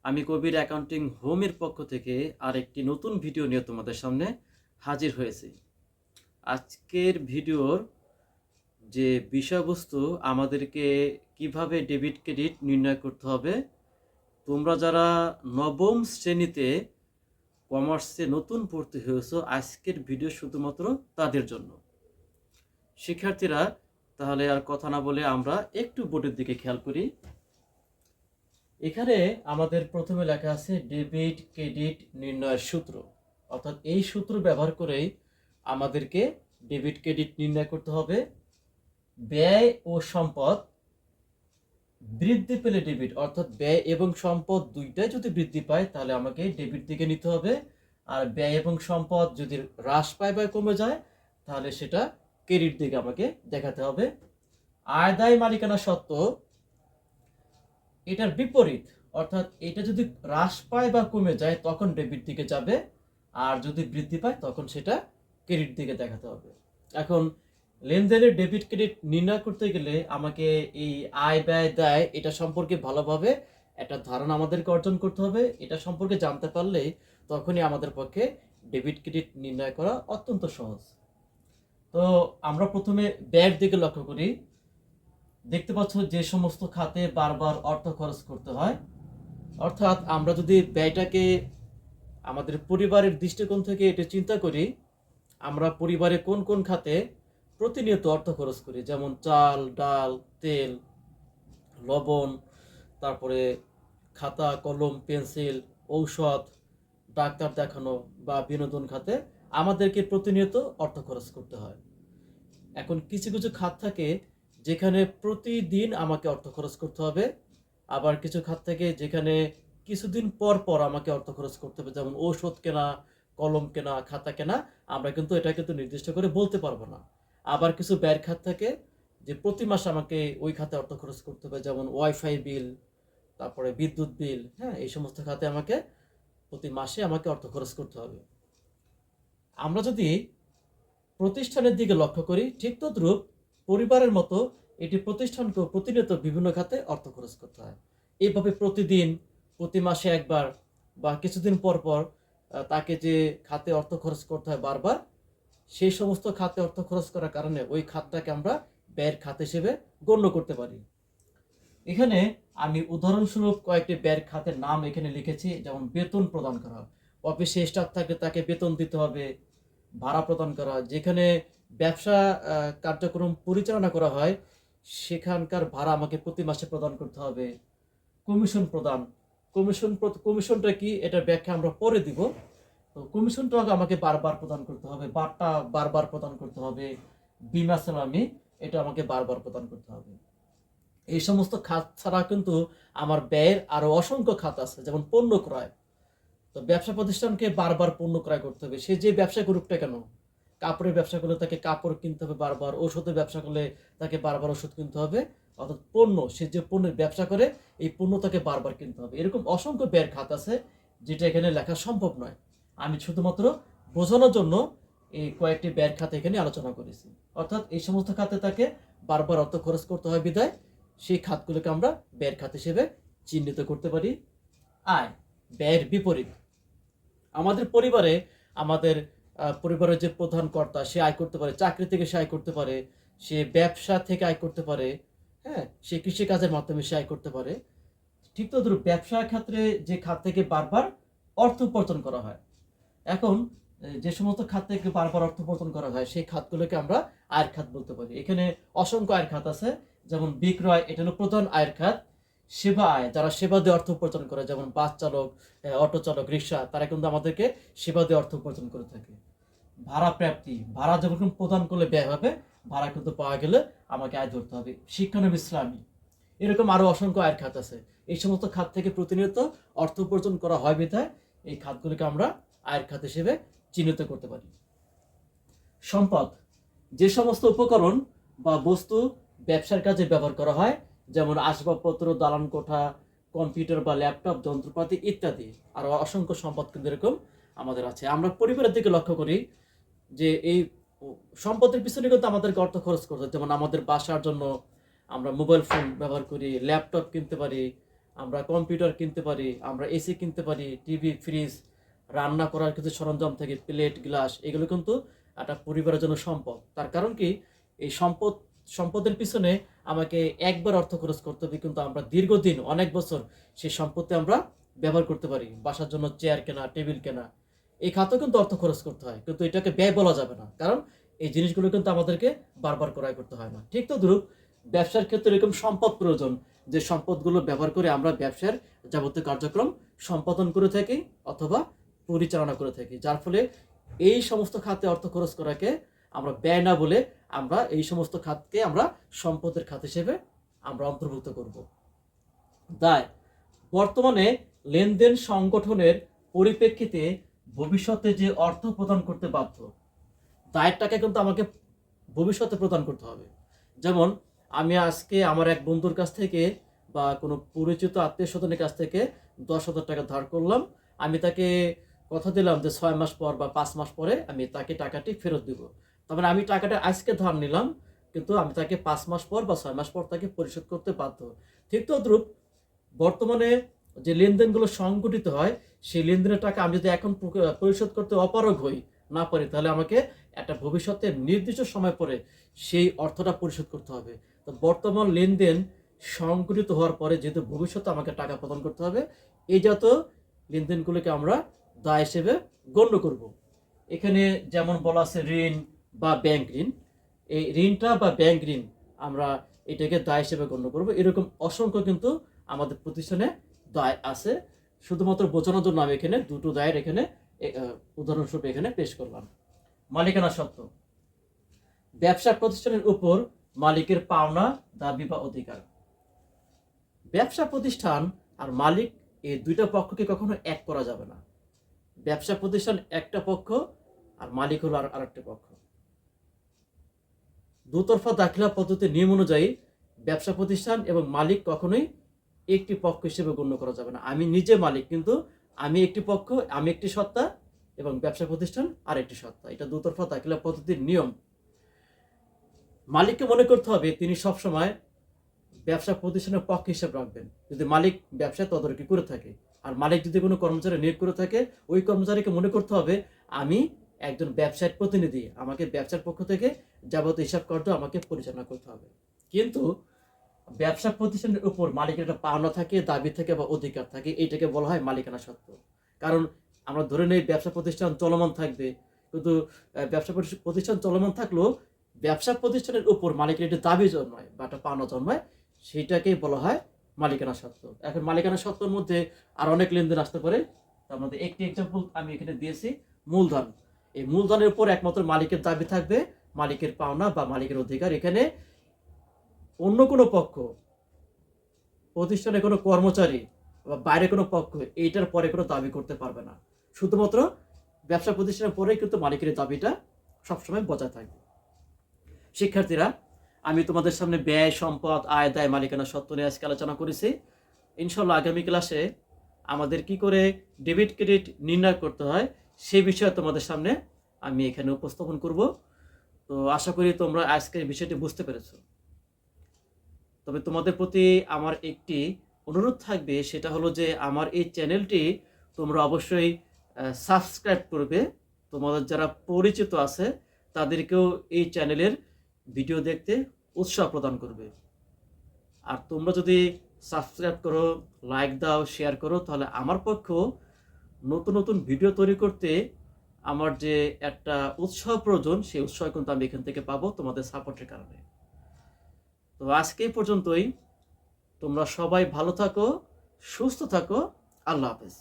আমি কবির অ্যাকাউন্টিং হোমের পক্ষ থেকে আরেকটি নতুন ভিডিও নিয়ে তোমাদের সামনে হাজির হয়েছি। আজকের ভিডিওর যে বিষয়বস্তু, আমাদেরকে কিভাবে ডেবিট ক্রেডিট নির্ণয় করতে হবে। তোমরা যারা নবম শ্রেণীতে কমার্সে নতুন ভর্তি হয়েছো, আজকের ভিডিও শুধুমাত্র তাদের জন্য। শিক্ষার্থীরা, তাহলে আর কথা না বলে আমরা একটু বোর্ডের দিকে খেয়াল করি। এখানে আমাদের প্রথমে লেখা আছে ডেবিট ক্রেডিট নির্ণয়ের সূত্র, অর্থাৎ এই সূত্র ব্যবহার করেই আমাদেরকে ডেবিট ক্রেডিট নির্ণয় করতে হবে। ব্যয় ও সম্পদ বৃদ্ধি পেলে ডেবিট, অর্থাৎ ব্যয় এবং সম্পদ দুইটাই যদি বৃদ্ধি পায় তাহলে আমাকে ডেবিট দিকে নিতে হবে। আর ব্যয় এবং সম্পদ যদি হ্রাস পায় বা কমে যায় তাহলে সেটা ক্রেডিট দিকে আমাকে দেখাতে হবে। আয় মালিকানা সত্ত্ব এটার বিপরীত, অর্থাৎ এটা যদি হ্রাস পায় বা কমে যায় তখন ডেবিট দিকে যাবে, আর যদি বৃদ্ধি পায় তখন সেটা ক্রেডিট দিকে দেখাতে হবে। এখন লেনদেনের ডেবিট ক্রেডিট নির্ণয় করতে গেলে আমাকে এই আয় ব্যয় দায় এটা সম্পর্কে ভালোভাবে একটা ধারণা আমাদেরকে অর্জন করতে হবে। এটা সম্পর্কে জানতে পারলেই তখনই আমাদের পক্ষে ডেবিট ক্রেডিট নির্ণয় করা অত্যন্ত সহজ। তো আমরা প্রথমে ব্যয়ের দিকে লক্ষ্য করি। দেখতে পাচ্ছ যে সমস্ত খাতে বারবার অর্থ খরচ করতে হয়, অর্থাৎ আমরা যদি ব্যয়টাকে আমাদের পরিবারের দৃষ্টিকোণ থেকে এটা চিন্তা করি, আমরা পরিবারে কোন কোন খাতে প্রতিনিয়ত অর্থ খরচ করি, যেমন চাল ডাল তেল লবণ, তারপরে খাতা কলম পেন্সিল ঔষধ, ডাক্তার দেখানো বা বিনোদন খাতে আমাদেরকে প্রতিনিয়ত অর্থ খরচ করতে হয়। এখন কিছু কিছু খাত থাকে যেখানে প্রতিদিন আমাকে অর্থ খরচ করতে হবে, আবার কিছু খাত থেকে যেখানে কিছুদিন পর পর আমাকে অর্থ খরচ করতে হবে, যেমন ঔষধ কেনা, কলম কেনা, খাতা কেনা। আমরা কিন্তু এটা কিন্তু নির্দিষ্ট করে বলতে পারবো না। আবার কিছু ব্যয়ের খাত থাকে যে প্রতি মাসে আমাকে ওই খাতে অর্থ খরচ করতে হবে, যেমন ওয়াইফাই বিল, তারপরে বিদ্যুৎ বিল, হ্যাঁ, এই সমস্ত খাতে আমাকে প্রতি মাসে আমাকে অর্থ খরচ করতে হবে। আমরা যদি প্রতিষ্ঠানের দিকে লক্ষ্য করি, ঠিক তদ্রূপ পরিবারের মতো এটি প্রতিষ্ঠানকেও প্রতিনিয়ত বিভিন্ন খাতে অর্থ খরচ করতে হয়। এইভাবে প্রতিদিন, প্রতি মাসে একবার বা কিছুদিন পর পর তাকে যে খাতে অর্থ খরচ করতে হয় বারবার, সেই সমস্ত খাতে অর্থ খরচ করার কারণে ওই খাতটাকে আমরা ব্যয়ের খাত হিসেবে গণ্য করতে পারি। এখানে আমি উদাহরণস্বরূপ কয়েকটি ব্যয়ের খাতের নাম এখানে লিখেছি, যেমন বেতন প্রদান করা, অফিসে স্টাফ থাকলে তাকে বেতন দিতে হবে। ভাড়া প্রদান করা, যেখানে ব্যবসা কার্যক্রম পরিচালনা করা হয় সেখানকার ভাড়া আমাকে প্রতি মাসে প্রদান করতে হবে। কমিশন প্রদান, কমিশনটা কি এটার ব্যাখ্যা আমরা পরে দিব। তো কমিশনটা আমাকে বারবার প্রদান করতে হবে, বারটা বারবার প্রদান করতে হবে। বিমা সালামি এটা আমাকে বারবার প্রদান করতে হবে। এই সমস্ত খাত ছাড়া কিন্তু আমার ব্যয়ের আরো অসংখ্য খাত আছে, যেমন পণ্য ক্রয়। তো ব্যবসা প্রতিষ্ঠানকে বারবার পণ্য ক্রয় করতে হবে, সে যে ব্যবসা করুক না কেন। কাপড়ের ব্যবসা করলে তাকে কাপড় কিনতে হবে বারবার, ওষুধের ব্যবসা করলে তাকে বারবার ওষুধ কিনতে হবে। অর্থাৎ পণ্য, সে যে পণ্যের ব্যবসা করে এই পণ্য তাকে বারবার কিনতে হবে। এরকম অসংখ্য ব্যয়ের খাত আছে যেটা এখানে লেখা সম্ভব নয়। আমি শুধুমাত্র বোঝানোর জন্য এই কয়েকটি ব্যয়ের খাত এখানে আলোচনা করেছি। অর্থাৎ এই সমস্ত খাতে তাকে বারবার অর্থ খরচ করতে হয় বিধায় সেই খাতগুলোকে আমরা ব্যয়ের খাত হিসেবে চিহ্নিত করতে পারি। আয় ব্যয়ের বিপরীত, আমাদের পরিবারে আমাদের পরিবারের যে প্রধান কর্তা সে আয় করতে পারে, চাকরি থেকে সে আয় করতে পারে, সে ব্যবসা থেকে আয় করতে পারে, হ্যাঁ, সে কৃষিকাজের মাধ্যমে সে আয় করতে পারে। ঠিক তদ্রুপ ব্যবসা ক্ষেত্রে যে খাত থেকে বারবার অর্থ উপার্জন করা হয়, এখন যে সমস্ত খাত থেকে বারবার অর্থ উপার্জন করা হয় সেই খাতগুলোকে আমরা আয়ের খাত বলতে পারি। এখানে অসংখ্য আয়ের খাত আছে, যেমন বিক্রয় এটা হলো প্রধান আয়ের খাত। সেবা আয়, যারা সেবা দিয়ে অর্থ উপার্জন করে, যেমন বাস চালক, অটো চালক, রিক্সা, তারা কিন্তু আমাদেরকে সেবা দিয়ে অর্থ উপার্জন করে থাকে। ভাড়া প্রাপ্তি, ভাড়া যখন প্রদান করলে ব্যয় হবে, ভাড়া কিন্তু পাওয়া গেলে আমাকে আয় ধরতে হবে। শিক্ষানব ইসলামী, এরকম আরো অসংখ্য আয়ের খাত আছে। এই সমস্ত খাত থেকে প্রতিনিয়ত অর্থ উপার্জন করা হয় বিধায় এই খাতগুলিকে আমরা আয়ের খাত হিসেবে চিহ্নিত করতে পারি। সম্পদ, যে সমস্ত উপকরণ বা বস্তু ব্যবসার কাজে ব্যবহার করা হয়, যেমন আসবাবপত্র, দালান কোঠা, কম্পিউটার বা ল্যাপটপ, যন্ত্রপাতি ইত্যাদি। আর অসংখ্য সম্পদ কিন্তু এরকম আমাদের আছে। আমরা পরিবারের দিকে লক্ষ্য করি যে এই সম্পদের পিছনে কিন্তু আমাদেরকে অর্থ খরচ করতে হয়। যেমন আমাদের বাসার জন্য আমরা মোবাইল ফোন ব্যবহার করি, ল্যাপটপ কিনতে পারি, আমরা কম্পিউটার কিনতে পারি, আমরা এসি কিনতে পারি, টিভি, ফ্রিজ, রান্না করার কিছু সরঞ্জাম থেকে প্লেট, গ্লাস, এগুলো কিন্তু একটা পরিবারের জন্য সম্পদ। তার কারণ কি, এই সম্পদের পিছনে আমাকে একবার অর্থ খরচ করতে হবে, কিন্তু আমরা দীর্ঘদিন অনেক বছর সেই সম্পত্তি আমরা ব্যবহার করতে পারি। বাসার জন্য চেয়ার কেনা, টেবিল কেনা, এই খাতেও কিন্তু অর্থ খরচ করতে হয়, কিন্তু এটাকে ব্যয় বলা যাবে না, কারণ এই জিনিসগুলো কিন্তু আমাদেরকে বারবার ক্রয় করতে হয় না। ঠিক তদ্রূপ ব্যবসার ক্ষেত্রে এরকম সম্পদ প্রয়োজন, যে সম্পদগুলো ব্যবহার করে আমরা ব্যবসার যাবতীয় কার্যক্রম সম্পাদন করে থাকি অথবা পরিচালনা করে থাকি, যার ফলে এই সমস্ত খাতে অর্থ খরচ করাকে আমরা ব্যয় না বলে আমরা এই সমস্ত খাতকে আমরা সম্পদের খাত হিসেবে আমরা অন্তর্ভুক্ত করব। তাই বর্তমানে লেনদেন সংগঠনের পরিপ্রেক্ষিতে ভবিষ্যতে যে অর্থ প্রদান করতে বাধ্য, দায়েরটাকে কিন্তু আমাকে ভবিষ্যতে প্রদান করতে হবে। যেমন আমি আজকে আমার এক বন্ধুর কাছ থেকে বা কোনো পরিচিত আত্মীয় স্বজনের কাছ থেকে 10,000 টাকা ধার করলাম। আমি তাকে কথা দিলাম যে 6 মাস পর বা 5 মাস পরে আমি তাকে টাকাটি ফেরত দিব। তার মানে আমি টাকাটা আজকে ধার নিলাম, কিন্তু আমি তাকে 5 মাস পর বা 6 মাস পর তাকে পরিশোধ করতে বাধ্য। ঠিক তদ্রূপ বর্তমানে যে লেনদেনগুলো সংঘটিত হয়, সেই লেনদেনের টাকা আমি যদি এখন পরিশোধ করতে অপারগ হই, না পারি, তাহলে আমাকে একটা ভবিষ্যতে নির্দিষ্ট সময় পরে সেই অর্থটা পরিশোধ করতে হবে। তো বর্তমান লেনদেন সংঘটিত হওয়ার পরে যেহেতু ভবিষ্যতে আমাকে টাকা প্রদান করতে হবে, এই যত লেনদেনগুলোকে আমরা দায় হিসেবে গণ্য করব। এখানে যেমন বলা আছে ঋণ বা ব্যাংক ঋণ, এই ঋণটা বা ব্যাংক ঋণ আমরা এটাকে দায় হিসেবে গণ্য করব। এরকম অসংখ্য কিন্তু আমাদের প্রতিষ্ঠানে দায় আছে। শুধুমাত্র বোঝানোর জন্য আমি এখানে দুটো দায়ের এখানে উদাহরণস্বরূপ এখানে পেশ করলাম। মালিকানা সত্ত্ব, ব্যবসা প্রতিষ্ঠানের উপর মালিকের পাওনা, দাবি বা অধিকার। ব্যবসা প্রতিষ্ঠান আর মালিক এই দুইটা পক্ষকে কখনো এক করা যাবে না। ব্যবসা প্রতিষ্ঠান একটা পক্ষ আর মালিক হলো আরেকটা পক্ষ। দুতরফা দাখিলা পদ্ধতির নিয়ম অনুযায়ী ব্যবসা প্রতিষ্ঠান এবং মালিক কখনোই একটি পক্ষ হিসেবে গণ্য করা যাবে না। আমি নিজে মালিক, কিন্তু আমি একটি পক্ষ, আমি একটি সত্তা এবং ব্যবসা প্রতিষ্ঠান আর একটি সত্তা। এটা দুতরফা দাখিলা পদ্ধতির নিয়ম। মালিককে মনে করতে হবে তিনি সবসময় ব্যবসা প্রতিষ্ঠানের পক্ষ হিসেবে রাখবেন, যদি মালিক ব্যবসায় তদারকি করে থাকে। আর মালিক যদি কোনো কর্মচারী নিয়োগ করে থাকে, ওই কর্মচারীকে মনে করতে হবে আমি একজন ব্যবসায়িক প্রতিনিধি, আমাকে ব্যবসার পক্ষ থেকে যাবতীয় হিসাব কার্য আমাকে পরিচালনা করতে হবে। কিন্তু ব্যবসা প্রতিষ্ঠানের উপর মালিকের একটা পাওনা থাকে, দাবি থাকে বা অধিকার থাকে, এইটাকে বলা হয় মালিকানা সত্ত্ব। কারণ আমরা ধরে নেই ব্যবসা প্রতিষ্ঠান চলমান থাকবে, কিন্তু ব্যবসা প্রতিষ্ঠান চলমান থাকলেও ব্যবসা প্রতিষ্ঠানের উপর মালিকের একটা দাবি জন্মায় বা একটা পাওনা জন্মায়, সেইটাকেই বলা হয় মালিকানা সত্ত্ব। এখন মালিকানা সত্ত্বের মধ্যে আর অনেক লেনদেন আসতে পারে। তার মধ্যে একটি এক্সাম্পল আমি এখানে দিয়েছি, মূলধন। এই মূলধনের উপর একমাত্র মালিকের দাবি থাকবে, মালিকের পাওনা বা মালিকের অধিকার। এখানে অন্য কোনো পক্ষ, প্রতিষ্ঠানে কোনো কর্মচারী বা বাইরে কোনো পক্ষ এইটার পরে কোনো দাবি করতে পারবে না। শুধুমাত্র ব্যবসা প্রতিষ্ঠানের পরেই কিন্তু মালিকের দাবিটা সবসময় বজায় থাকবে। শিক্ষার্থীরা, আমি তোমাদের সামনে ব্যয়, সম্পদ, আয়, দায়, মালিকানা সত্ত্ব নিয়ে আজকে আলোচনা করেছি। ইনশাল্লাহ আগামী ক্লাসে আমাদের কি করে ডেবিট ক্রেডিট নির্ণয় করতে হয় সেই বিষয়ে তোমাদের সামনে আমি এখানে উপস্থাপন করব। তো আশা করি তোমরা আজকের বিষয়টি বুঝতে পেরেছো। তবে তোমাদের প্রতি আমার একটি অনুরোধ থাকবে, সেটা হলো যে আমার এই চ্যানেলটি তোমরা অবশ্যই সাবস্ক্রাইব করবে। তোমাদের যারা পরিচিত আছে তাদেরকেও এই চ্যানেলের ভিডিও দেখতে উৎসাহ প্রদান করবে। আর তোমরা যদি সাবস্ক্রাইব করো, লাইক দাও, শেয়ার করো, তাহলে আমার পক্ষেও নতুন নতুন ভিডিও তৈরি করতে আমার যে একটা উৎসাহ প্রয়োজন, সেই উৎসাহ কিন্তু আমি এখান থেকে পাবো তোমাদের সাপোর্টের কারণে। তো আজকে এই পর্যন্তই। তোমরা সবাই ভালো থাকো, সুস্থ থাকো। আল্লাহ হাফেজ।